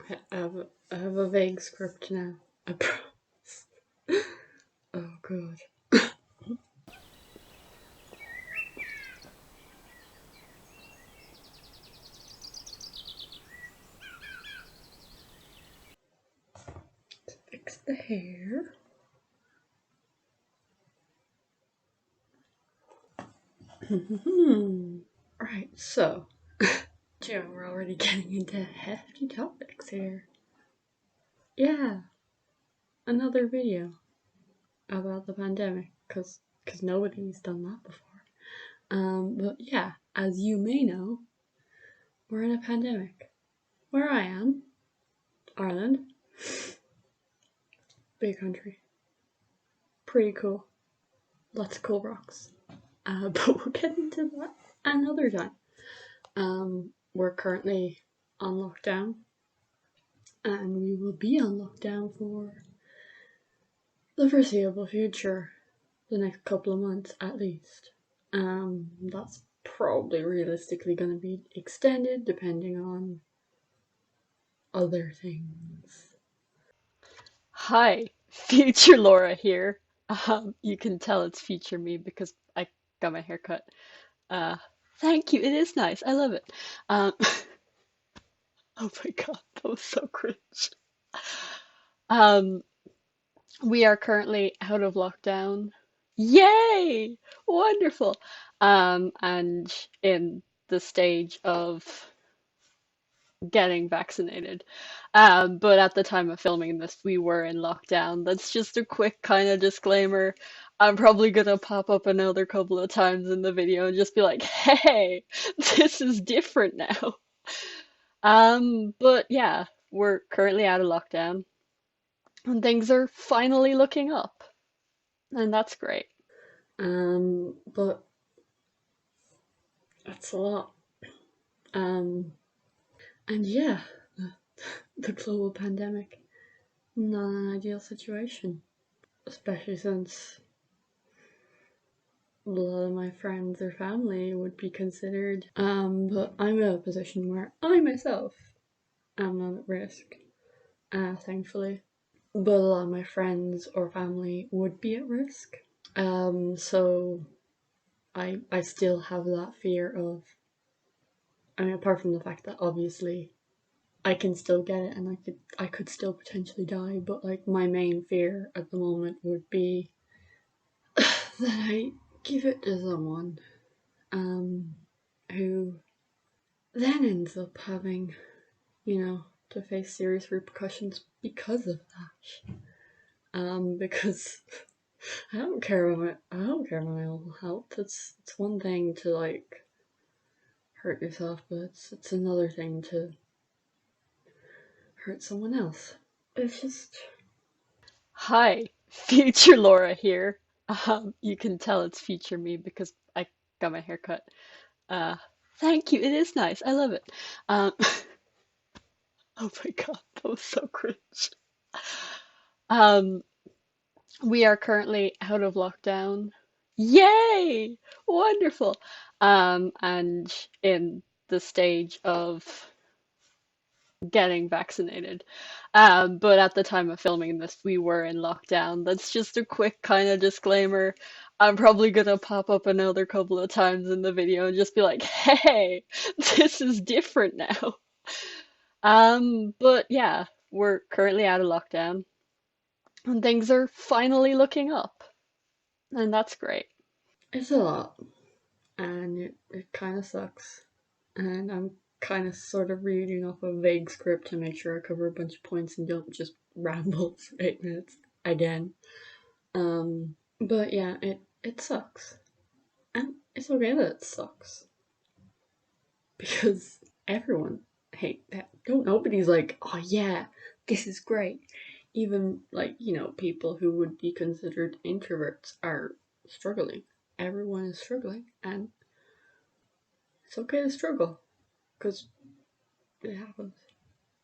Okay, I have a vague script now. I promise. Oh god. Fix the hair. Right, so we're already getting into hefty topics here. Yeah, another video about the pandemic, cause nobody's done that before. But yeah, as you may know, we're in a pandemic. Where I am, Ireland, big country, pretty cool, lots of cool rocks. But we'll get into that another time. We're currently on lockdown, and we will be on lockdown for the foreseeable future, the next couple of months at least. That's probably realistically going to be extended depending on other things. Hi, future Laura here. You can tell it's future me because I got my hair cut. Uh, Thank you. It is nice. I love it. Um, oh my God, that was so cringe. Um, we are currently out of lockdown. Yay! Wonderful. And in the stage of getting vaccinated. But at the time of filming this, we were in lockdown. That's just a quick kind of disclaimer. I'm probably gonna pop up another couple of times in the video and just be like, hey, this is different now. But yeah, we're currently out of lockdown and things are finally looking up, and that's great. But that's a lot. Um, and yeah, the global pandemic, not an ideal situation, especially since a lot of my friends or family would be considered. But I'm in a position where I myself am not at risk, thankfully. But a lot of my friends or family would be at risk. So I still have that fear of. I mean, apart from the fact that obviously I can still get it and I could still potentially die, but like my main fear at the moment would be that I give it to someone um who then ends up having, to face serious repercussions because of that. Because I don't care about my own health. It's one thing to like hurt yourself, but it's another thing to hurt someone else. It's just Hi, future Laura here. You can tell it's future me because I got my hair cut. Uh, Thank you. It is nice. I love it. Um, oh my God, that was so cringe. Um, we are currently out of lockdown. Yay! Wonderful. And in the stage of getting vaccinated. But at the time of filming this, we were in lockdown. That's just a quick kind of disclaimer. I'm probably gonna pop up another couple of times in the video and just be like, hey, this is different now. But yeah, we're currently out of lockdown and things are finally looking up, and that's great. it's a lot, and it kind of sucks. And I'm kind of sort of reading off a vague script to make sure I cover a bunch of points and don't just ramble for 8 minutes again. But yeah, it sucks, and it's okay that it sucks because everyone hate that. Don't nobody's like, oh yeah, this is great. Even like people who would be considered introverts are struggling. Everyone is struggling, and it's okay to struggle because it happens.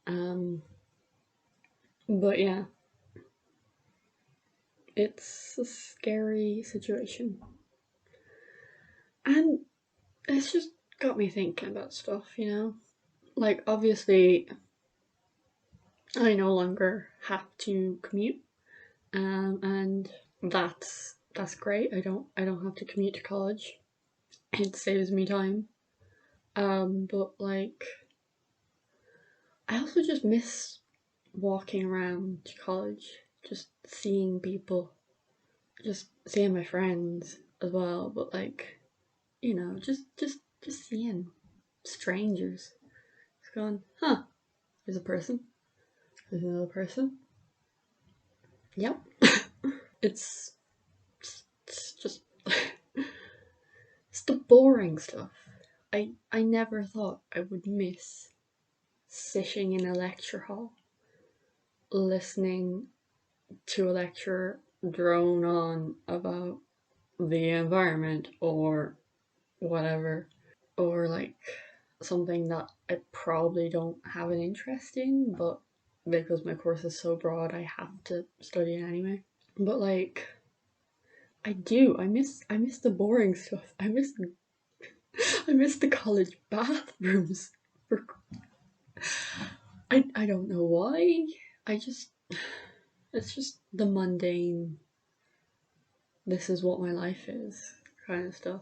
Um, but yeah, it's a scary situation, and it's just got me thinking about stuff. Like obviously, I no longer have to commute, and that's great. I don't have to commute to college. It saves me time. But like I also just miss walking around college, just seeing people, just seeing my friends as well. But like just seeing strangers. Just going, huh? There's a person. There's another person. Yep. it's it's just it's the boring stuff. I never thought I would miss sitting in a lecture hall, listening to a lecturer drone on about the environment or whatever, or like something that I probably don't have an interest in, but because my course is so broad, I have to study it anyway. But like, I do. I miss the boring stuff. I miss the college bathrooms. I don't know why. I just it's just the mundane. This is what my life is kind of stuff.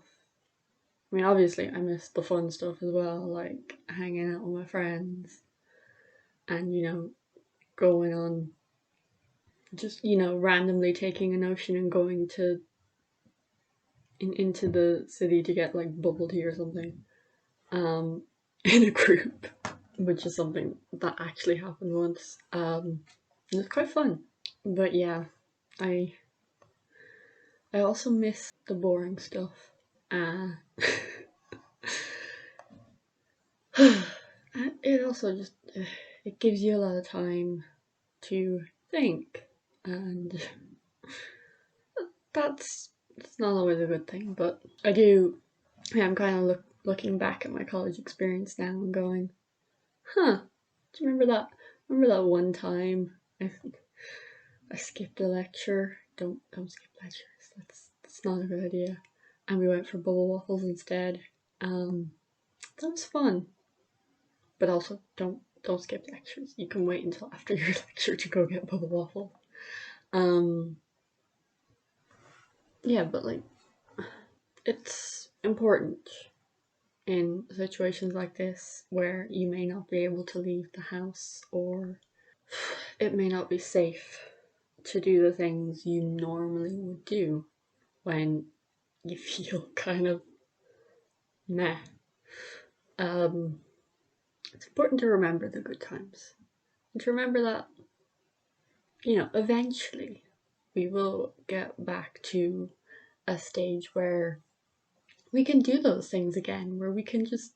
I mean, obviously, I miss the fun stuff as well, like hanging out with my friends and going on just randomly taking a notion and going into the city to get like bubble tea or something um in a group, which is something that actually happened once. It was quite fun. But yeah, i I also miss the boring stuff. uh it also just it gives you a lot of time to think, and that's it's not always a good thing, but I do. Yeah, I'm kind of looking back at my college experience now and going, huh, do you remember that? Remember that one time I skipped a lecture? Don't skip lectures. That's not a good idea. And we went for bubble waffles instead. Um, that was fun, but also don't skip lectures. You can wait until after your lecture to go get bubble waffles. Um, yeah, but like it's important in situations like this where you may not be able to leave the house, or it may not be safe to do the things you normally would do when you feel kind of meh. Um, it's important to remember the good times and to remember that, eventually we will get back to a stage where we can do those things again, where we can just,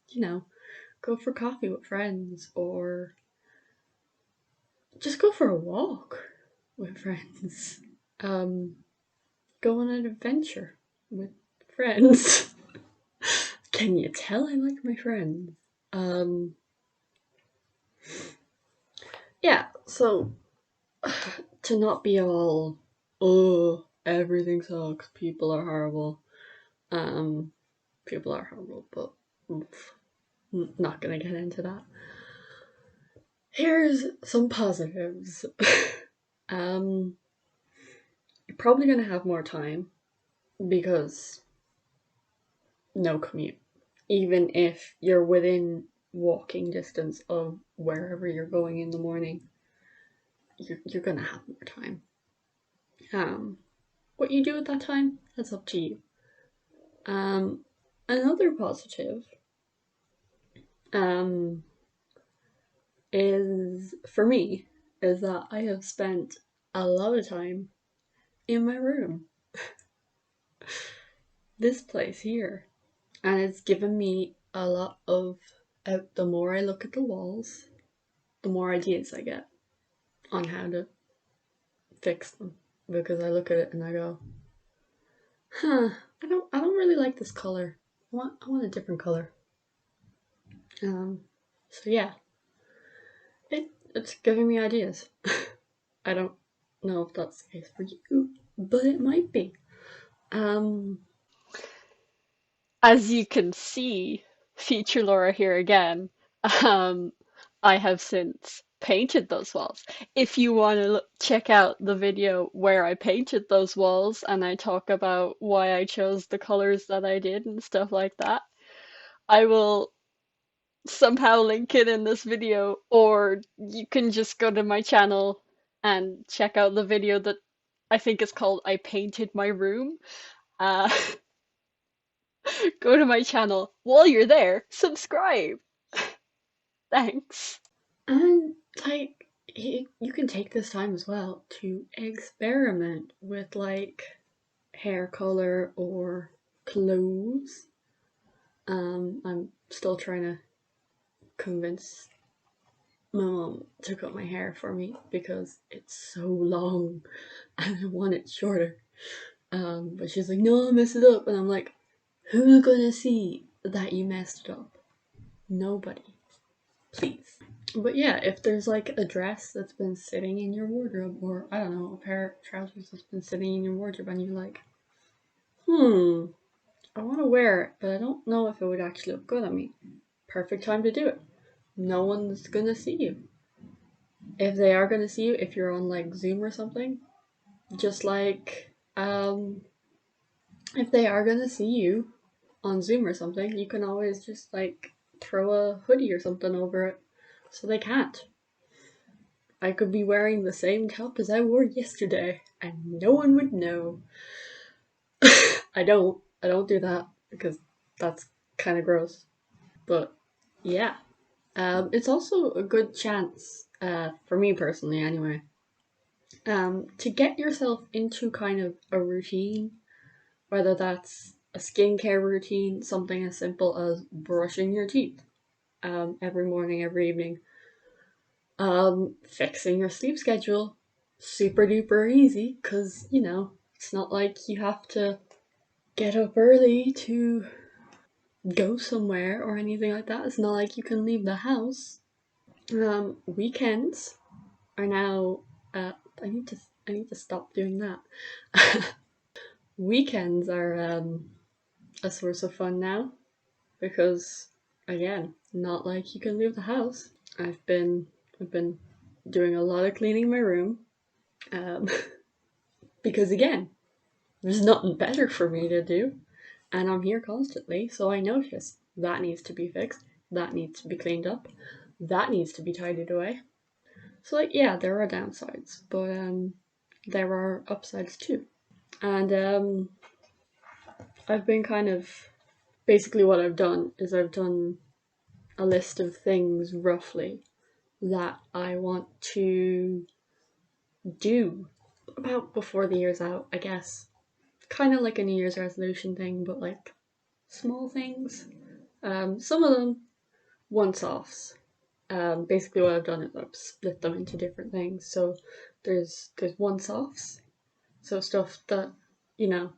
go for coffee with friends or just go for a walk with friends. Um, Go on an adventure with friends. Can you tell I like my friends? Um, yeah, so to not be all, oh, everything sucks, people are horrible. Um, People are horrible, but not gonna get into that. Here's some positives. um, you're probably gonna have more time because no commute. Even if you're within walking distance of wherever you're going in the morning, you're gonna have more time. Um, what you do at that time, that's up to you. Um, Another positive um, is for me is that I have spent a lot of time in my room, this place here, and it's given me a lot of. The more I look at the walls, the more ideas I get on how to fix them, because I look at it and I go, huh, I don't really like this color. I want a different color. Um, so yeah, it's giving me ideas. I don't know if that's the case for you, but it might be. Um, As you can see, future Laura here again. Um, I have since painted those walls. If you want to check out the video where I painted those walls and I talk about why I chose the colors that I did and stuff like that, I will somehow link it in this video, or you can just go to my channel and check out the video that I think is called I Painted My Room. Uh, go to my channel. While you're there, subscribe. Thanks. And like you can take this time as well to experiment with like hair color or clothes. I'm still trying to convince my mom to cut my hair for me because it's so long and I want it shorter. But she's like, no, I'll mess it up. And I'm like, who's gonna see that you messed it up? Nobody. Please. But yeah, if there's like a dress that's been sitting in your wardrobe, or I don't know, a pair of trousers that's been sitting in your wardrobe, and you're like, I want to wear it, but I don't know if it would actually look good on me. Perfect time to do it. No one's gonna see you. If they are gonna see you, if you're on like Zoom or something, just like if they are gonna see you on Zoom or something, you can always just like throw a hoodie or something over it so they can't. I could be wearing the same top as I wore yesterday and no one would know. I don't do that because that's kind of gross. But yeah, it's also a good chance, for me personally anyway, to get yourself into kind of a routine, whether that's a skincare routine, something as simple as brushing your teeth every morning, every evening, fixing your sleep schedule, super duper easy, because, it's not like you have to get up early to go somewhere or anything like that. It's not like you can leave the house. Weekends are now. I need to. I need to stop doing that. Weekends are a source of fun now because, again, not like you can leave the house. I've been doing a lot of cleaning my room, um, because again, there's nothing better for me to do, and I'm here constantly, so I notice that needs to be fixed, that needs to be cleaned up, that needs to be tidied away. So like, yeah, there are downsides, but there are upsides too. And I've been kind of basically what I've done is I've done a list of things roughly that I want to do about before the year's out, I guess. Kind of like a New Year's resolution thing, but like small things. Some of them once offs. Basically, what I've done is I've split them into different things. So there's once offs, so stuff that you know,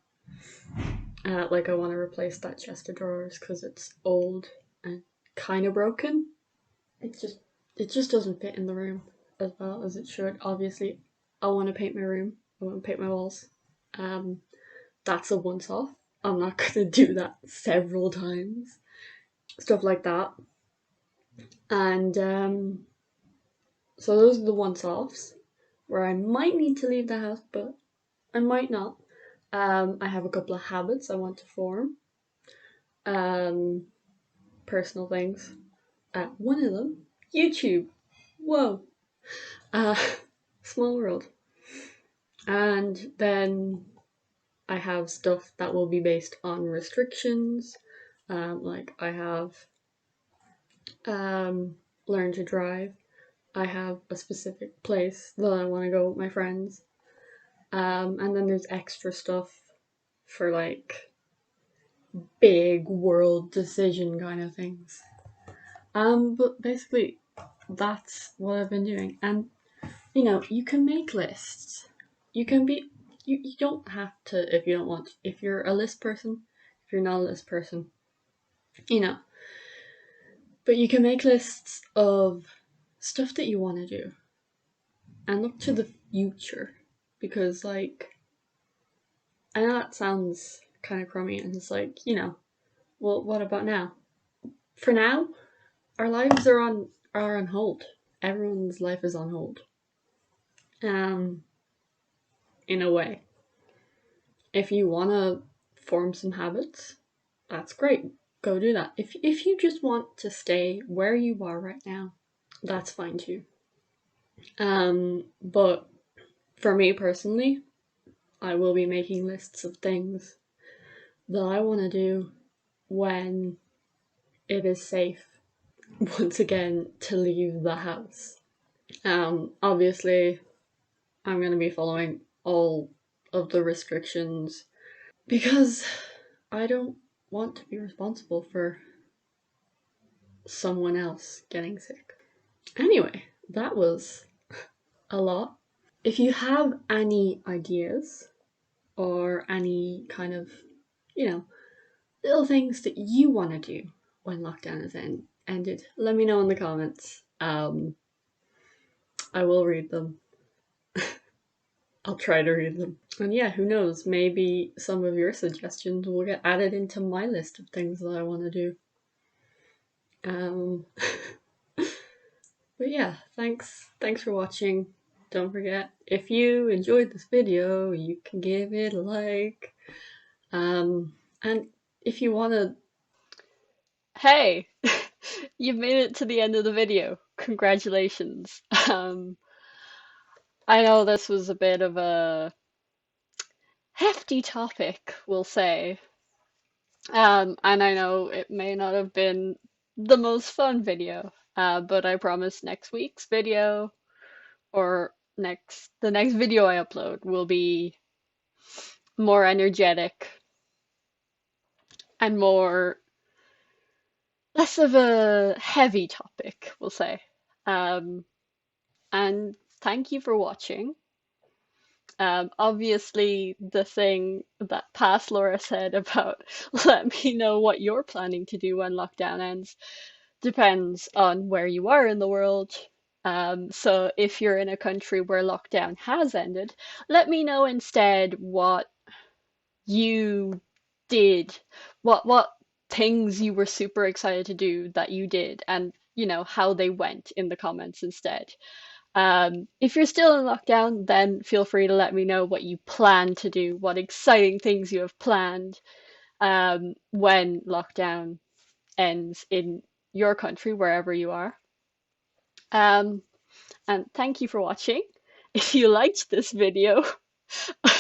like I want to replace that chest of drawers because it's old and kind of broken. It just doesn't fit in the room as well as it should. Obviously, I want to paint my room. I want to paint my walls. Um, that's a once off. I'm not gonna do that several times. Stuff like that. And so those are the once offs where I might need to leave the house, but I might not. I have a couple of habits I want to form. Um, Personal things. One of them, YouTube. Whoa. Uh, Small world. And then I have stuff that will be based on restrictions. Like I have learn to drive. I have a specific place that I want to go with my friends. And then there's extra stuff for like big world decision kind of things. But basically, that's what I've been doing. And you can make lists. You can be. You don't have to if you don't want. If you're a list person, if you're not a list person, you know. But you can make lists of stuff that you want to do and look to the future because, like, I know that sounds kind of crummy and it's like, well, what about now? For now, our lives are on hold. everyone's life is on hold. In a way. If you want to form some habits, that's great. Go do that. If you just want to stay where you are right now, that's fine too. But for me personally, I will be making lists of things that I want to do when it is safe, once again, to leave the house. Obviously, I'm going to be following all of the restrictions because I don't want to be responsible for someone else getting sick. Anyway, that was a lot. If you have any ideas or any kind of, little things that you want to do when lockdown is ended, let me know in the comments. I will read them. I'll try to read them. And yeah, who knows, maybe some of your suggestions will get added into my list of things that I want to do. But yeah, thanks for watching. Don't forget, if you enjoyed this video, you can give it a like. And if you want to... Hey, you made it to the end of the video. Congratulations. I know this was a bit of a hefty topic, we'll say. And I know it may not have been the most fun video, but I promise next week's video or the next video I upload will be more energetic and less of a heavy topic, we'll say. Um, and thank you for watching. Obviously, the thing that past Laura said about let me know what you're planning to do when lockdown ends depends on where you are in the world. So if you're in a country where lockdown has ended, let me know instead what you did, what things you were super excited to do that you did, and how they went in the comments instead. If you're still in lockdown, then feel free to let me know what you plan to do, what exciting things you have planned when lockdown ends in your country, wherever you are. Um, and thank you for watching. If you liked this video,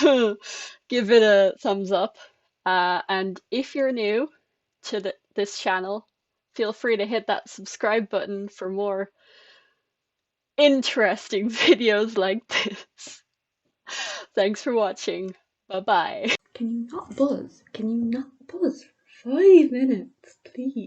give it a thumbs up. And if you're new to this channel, feel free to hit that subscribe button for more interesting videos like this. Thanks for watching. Bye bye. Can you not buzz? Can you not buzz for 5 minutes, please?